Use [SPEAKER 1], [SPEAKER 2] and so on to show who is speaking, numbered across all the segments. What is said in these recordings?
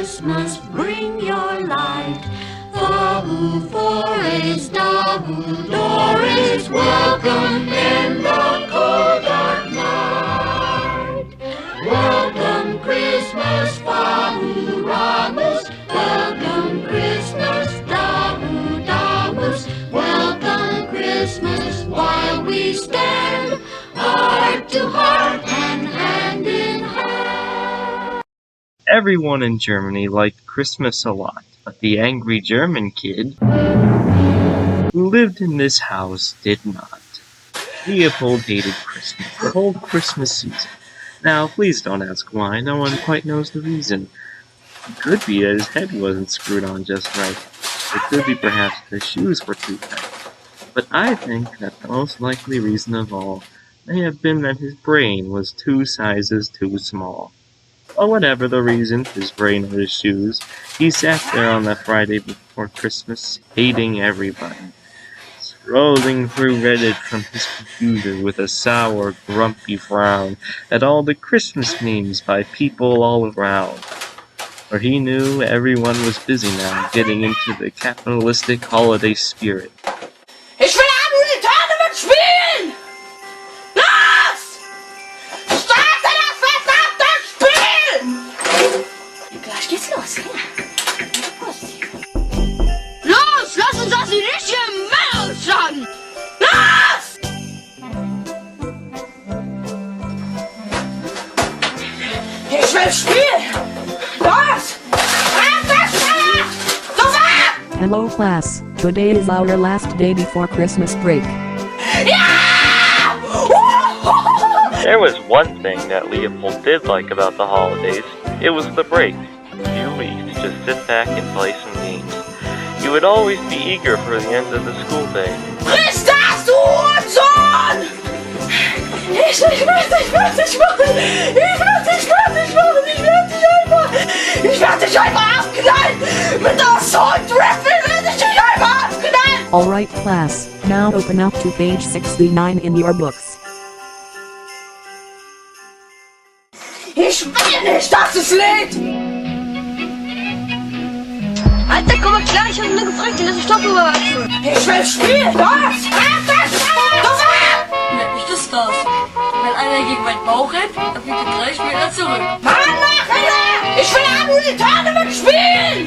[SPEAKER 1] Christmas, bring your light. Fahu forest, Dahu Doris, welcome in the cold dark night. Welcome Christmas, Fahu Ramus, welcome Christmas, Dahu Damus, welcome Christmas while we stand heart to heart and hand in hand.
[SPEAKER 2] Everyone in Germany liked Christmas a lot, but the angry German kid who lived in this house did not. Leopold hated Christmas, the whole Christmas season. Now, please don't ask why, no one quite knows the reason. It could be that his head wasn't screwed on just right. It could be perhaps that his shoes were too tight. But I think that the most likely reason of all may have been that his brain was 2 sizes too small. Or whatever the reason, his brain or his shoes, he sat there on that Friday before Christmas, hating everybody. Scrolling through Reddit from his computer with a sour, grumpy frown at all the Christmas memes by people all around. For he knew everyone was busy now, getting into the capitalistic holiday spirit.
[SPEAKER 3] Ich will Anhöhe Tournament spielen! Los! Starte das verdammte Spiel! Gleich geht's los, ja. Los, lass uns das richtige Männer schlagen! Los! Ich will spielen! Los!
[SPEAKER 4] Hello class, today is our last day before Christmas break.
[SPEAKER 2] There was one thing that Leopold did like about the holidays. It was the break. A few weeks to just sit back and play some games. He would always be eager for the end of the school day.
[SPEAKER 3] Christus, du Hurensohn! Ich werde dich einfach abknallen! Mit der Assault Rifle werde ich dich einfach abknallen!
[SPEAKER 4] Alright class, now open up to page 69 in your books.
[SPEAKER 3] Ich will nicht, dass es lädt! Alter, komm mal klar, ich hab nur gefragt, lass mich doch überraschen. Ich will spielen, was?
[SPEAKER 5] Nicht das Stars. Wenn einer gegen meinen Bauch rennt, dann fliegt er 3 Meter zurück.
[SPEAKER 3] Mann, Alter! Ich will Anhöhe Tournament spielen!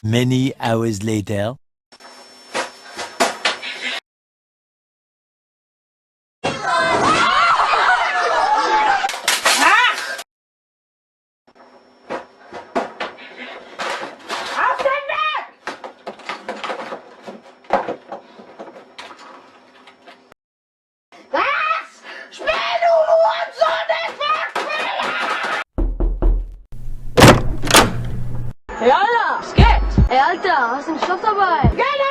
[SPEAKER 6] Many hours later.
[SPEAKER 3] Hey, Alter! Was geht? Hey, Alter, hast du einen Stoff dabei? Gerne!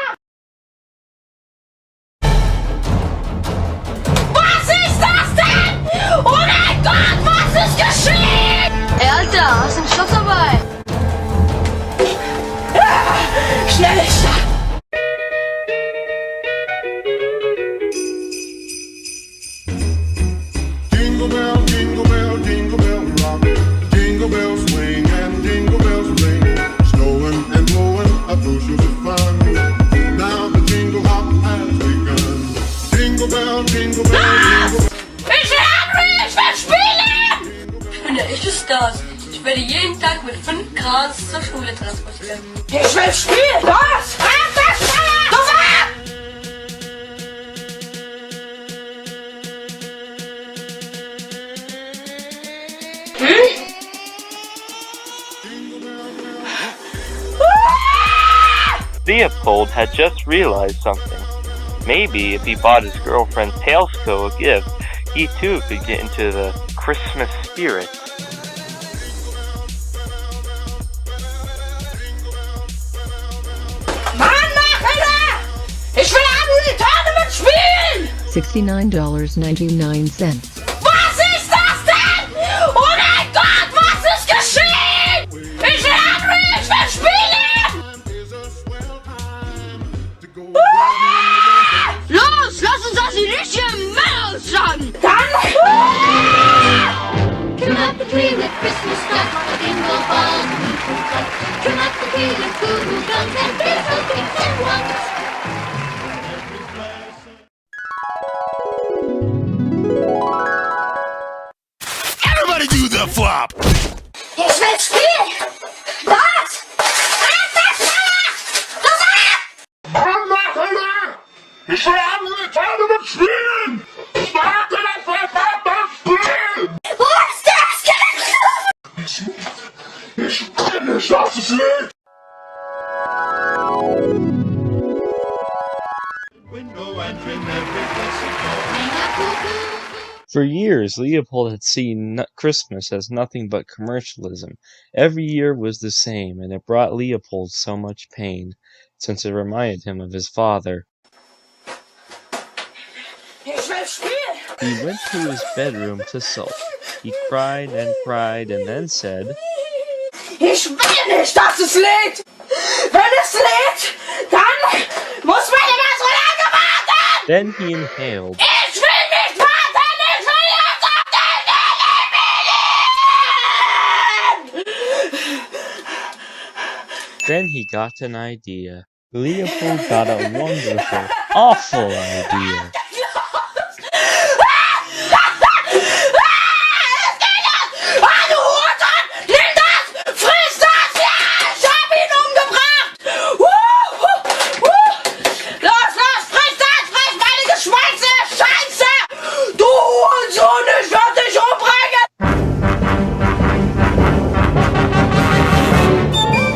[SPEAKER 3] Was ist das denn? Oh mein Gott, was ist geschehen? Hey, Alter, hast du einen Stoff dabei? Schnell!
[SPEAKER 7] Jingle bell, jingle bell, jingle bell rock. Jingle bells swing and jingle bells ring. Snowing and blowing up bushels of fun. Now the jingle hop has begun. Jingle bell, jingle bell, jingle bell.
[SPEAKER 3] Ich will Henry, ich will spielen!
[SPEAKER 5] Ich bin der echte Stars. Ich werde jeden Tag mit 5 Grad zur Schule transportieren.
[SPEAKER 3] Ich will spielen! Was?
[SPEAKER 2] Leopold had just realized something. Maybe if he bought his girlfriend Tailsko a gift, he too could get into the Christmas spirit.
[SPEAKER 3] Mann, Kinder! Ich will auch nur die Tournament spielen!
[SPEAKER 4] $69.99.
[SPEAKER 3] Was ist das denn? Oh mein Gott, was ist geschehen? Ich will Henry, ich will spielen! Los, lass uns das Liedchen Maus sagen! Dann...
[SPEAKER 1] Trim up the tree with Christmas stuff, a jingle ball, trim up the tree with boo-boo drums and little things and ones.
[SPEAKER 7] Everybody do the flop!
[SPEAKER 3] Ich will spielen! Was? Was ist schneller?
[SPEAKER 7] Ich will auch nur die Tournament spielen! Ich mag das spielen!
[SPEAKER 3] Wo ist das?
[SPEAKER 7] Ich bin nicht, das ist nicht!
[SPEAKER 2] For years, Leopold had seen Christmas as nothing but commercialism. Every year was the same, and it brought Leopold so much pain, since it reminded him of his father.
[SPEAKER 3] Ich will spielen!
[SPEAKER 2] He went to his bedroom to sulk. He cried, and then said,
[SPEAKER 3] Ich will nicht, dass es lädt! Wenn es lädt, dann muss man immer so lange warten!
[SPEAKER 2] Then he inhaled.
[SPEAKER 3] Ich will nicht warten! Ich will jetzt auf den Willen!
[SPEAKER 2] Then he got an idea. Leopold got a wonderful, awful idea.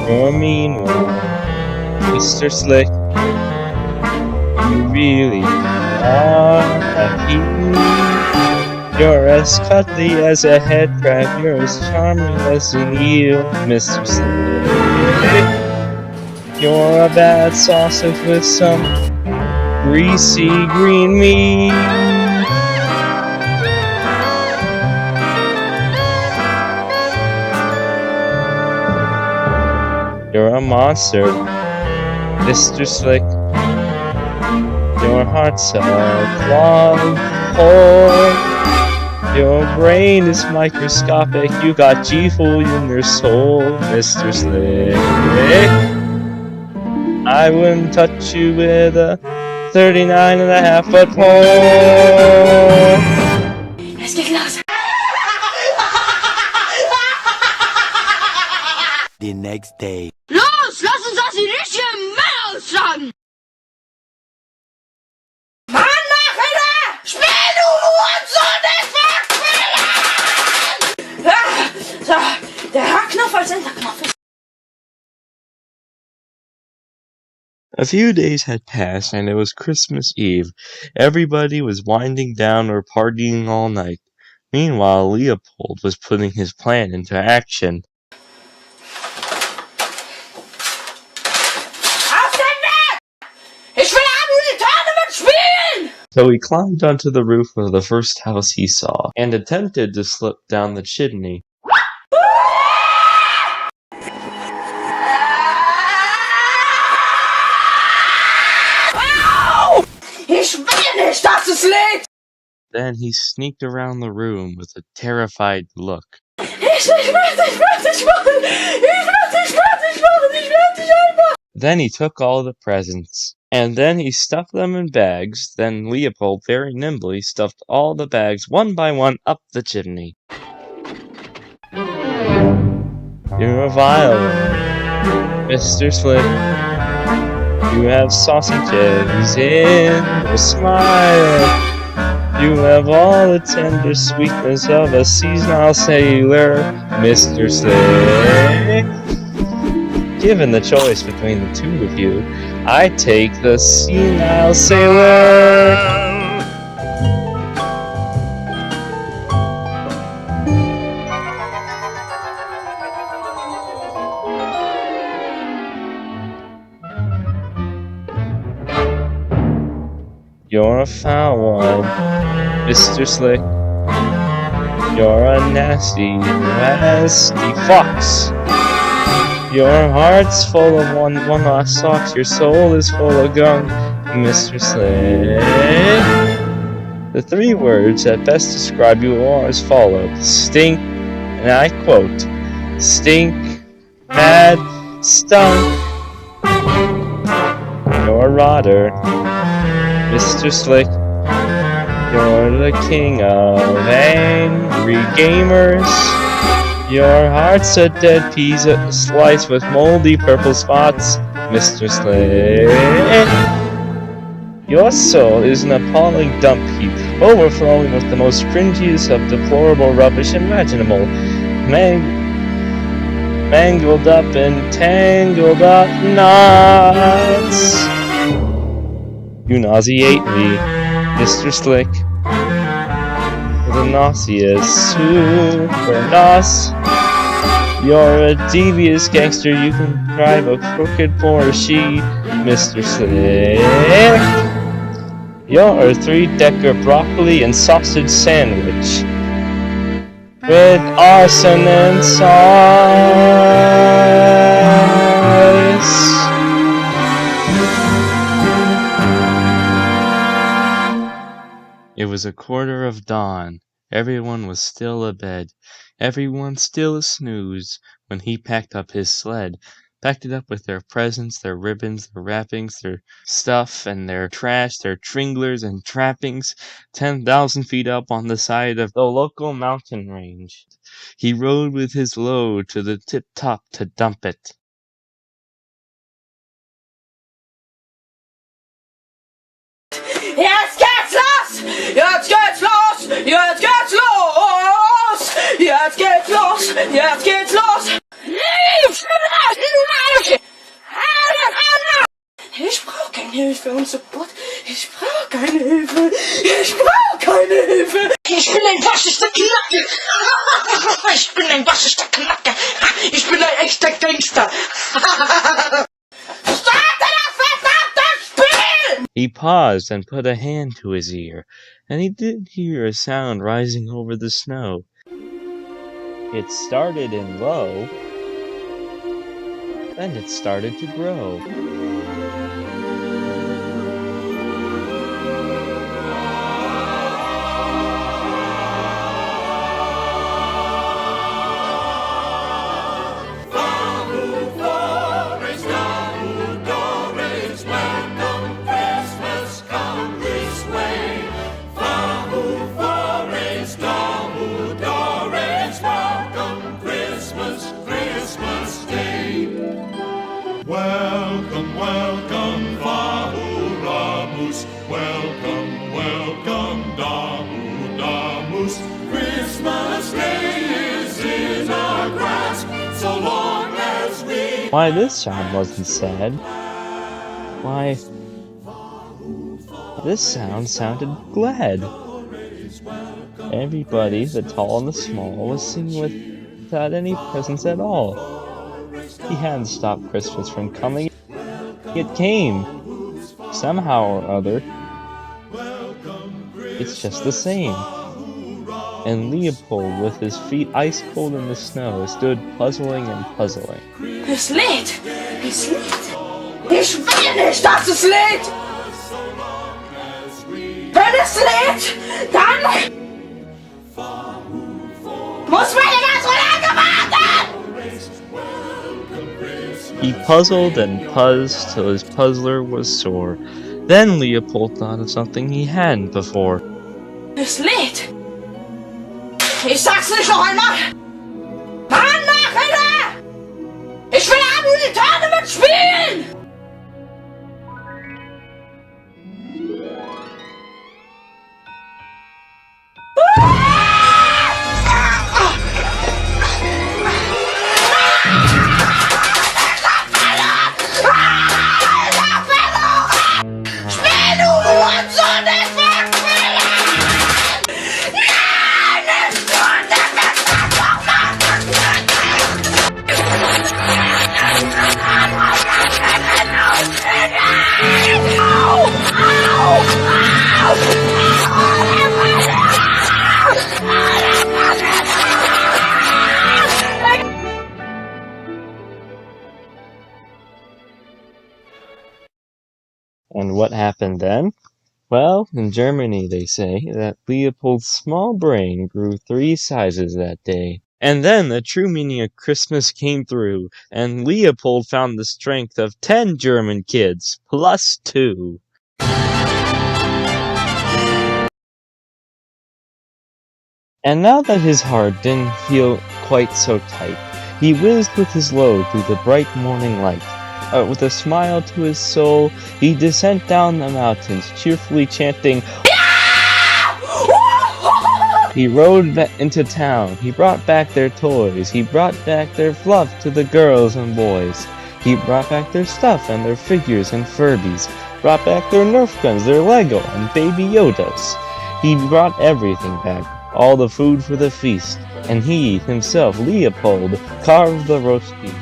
[SPEAKER 2] You're a mean one, Mr. Slick. You really are a heel. You're as cuddly as a head crab. You're as charming as an eel, Mr. Slick. You're a bad sausage with some greasy green meat. You're a monster, Mr. Slick. Your heart's a clogged hole. Your brain is microscopic. You got G-Fool in your soul, Mr. Slick. I wouldn't touch you with a 39.5-foot pole.
[SPEAKER 3] Es geht los!
[SPEAKER 6] The next day.
[SPEAKER 3] Los, lass uns das Liedchen Maus sagen! Mann, Kinder! Spiel, du Hurensohn, nicht wegspielen! So, der Haarknopf als Enterknopf ist...
[SPEAKER 2] A few days had passed, and it was Christmas Eve. Everybody was winding down or partying all night. Meanwhile, Leopold was putting his plan into action.
[SPEAKER 3] Ich will auch nur die Tournament spielen!
[SPEAKER 2] So he climbed onto the roof of the first house he saw, and attempted to slip down the chimney.
[SPEAKER 3] Ich will nicht, dass es lädt!
[SPEAKER 2] Then he sneaked around the room with a terrified look.
[SPEAKER 3] Ich werde dich machen!
[SPEAKER 2] Then he took all the presents, and then he stuffed them in bags. Then Leopold very nimbly stuffed all the bags one by one up the chimney. You're a vile one, Mr. Slick. You have sausages in your smile. You have all the tender sweetness of a seasonal sailor, Mr. Slick. given the choice between the two of you, I take the senile sailor. You're a foul one, Mr. Slick. You're a nasty fox. Your heart's full of one last socks. Your soul is full of gunk, Mr. Slick. The three words that best describe you are as follows: stink, and I quote, stink, mad, stunk. You're a rotter, Mr. Slick. You're the king of angry gamers. Your heart's a dead pizza slice with moldy purple spots, Mr. Slick. Your soul is an appalling dump heap, overflowing with the most cringiest of deplorable rubbish imaginable. Mangled up and tangled up knots. You nauseate me, Mr. Slick. The nauseous super nos. You're a devious gangster. You can drive a crooked Porsche, Mr. Slick. You're a 3-decker broccoli and sausage sandwich with arson and sauce. It was 1:15. Everyone was still abed. Everyone still a-snooze when he packed up his sled. Packed it up with their presents, their ribbons, their wrappings, their stuff, and their trash, their tringlers and trappings, 10,000 feet up on the side of the local mountain range. He rode with his load to the tip-top to dump it.
[SPEAKER 3] Jetzt geht's los! Jetzt geht's los! Jetzt geht's los! Jetzt geht's los! Jetzt geht's los! Ich brauch keine Hilfe und Support. Ich brauch keine Hilfe. Ich brauch keine Hilfe. Ich bin ein waschechter Knacke. Ich bin ein waschechter Knacke. Ich bin ein echter Gangster.
[SPEAKER 2] He paused and put a hand to his ear, and he did hear a sound rising over the snow. It started in low, then it started to grow.
[SPEAKER 7] Welcome, welcome, Vahuramus. Welcome, welcome, Damu Damus. Christmas Day is in our grasp, so long as we...
[SPEAKER 2] Why, this sound wasn't sad. Why, this sound sounded glad. Everybody, the tall and the small, was singing without any presents at all. He hadn't stopped Christmas from coming. It came. Somehow or other. It's just the same. And Leopold, with his feet ice cold in the snow, stood puzzling and puzzling.
[SPEAKER 3] Es lädt! Es lädt! Ich will nicht, dass es lädt! Wenn es lädt, dann muss man immer so lange warten!
[SPEAKER 2] He puzzled and puzzed till his puzzler was sore. Then Leopold thought of something he hadn't before.
[SPEAKER 3] Es lädt! Ich sag's nicht noch einmal! Mann, Nachhinein! Ich will nur die Tournament spielen!
[SPEAKER 2] And what happened then? Well, in Germany they say that Leopold's small brain grew 3 sizes that day. And then the true meaning of Christmas came through, and Leopold found the strength of 10 German kids, plus 2. And now that his heart didn't feel quite so tight, he whizzed with his load through the bright morning light. With a smile to his soul, he descended down the mountains, cheerfully chanting, He rode into town. He brought back their toys. He brought back their fluff to the girls and boys. He brought back their stuff and their figures and Furbies. Brought back their Nerf guns, their Lego, and Baby Yodas. He brought everything back, all the food for the feast. And he, himself, Leopold, carved the roast beefs.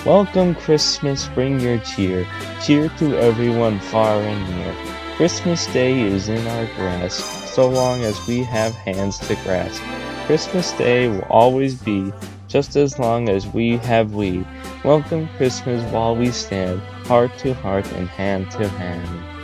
[SPEAKER 2] Welcome Christmas, bring your cheer. Cheer to everyone far and near. Christmas Day is in our grasp, so long as we have hands to grasp. Christmas Day will always be, just as long as we have we. Welcome Christmas while we stand, heart to heart and hand to hand.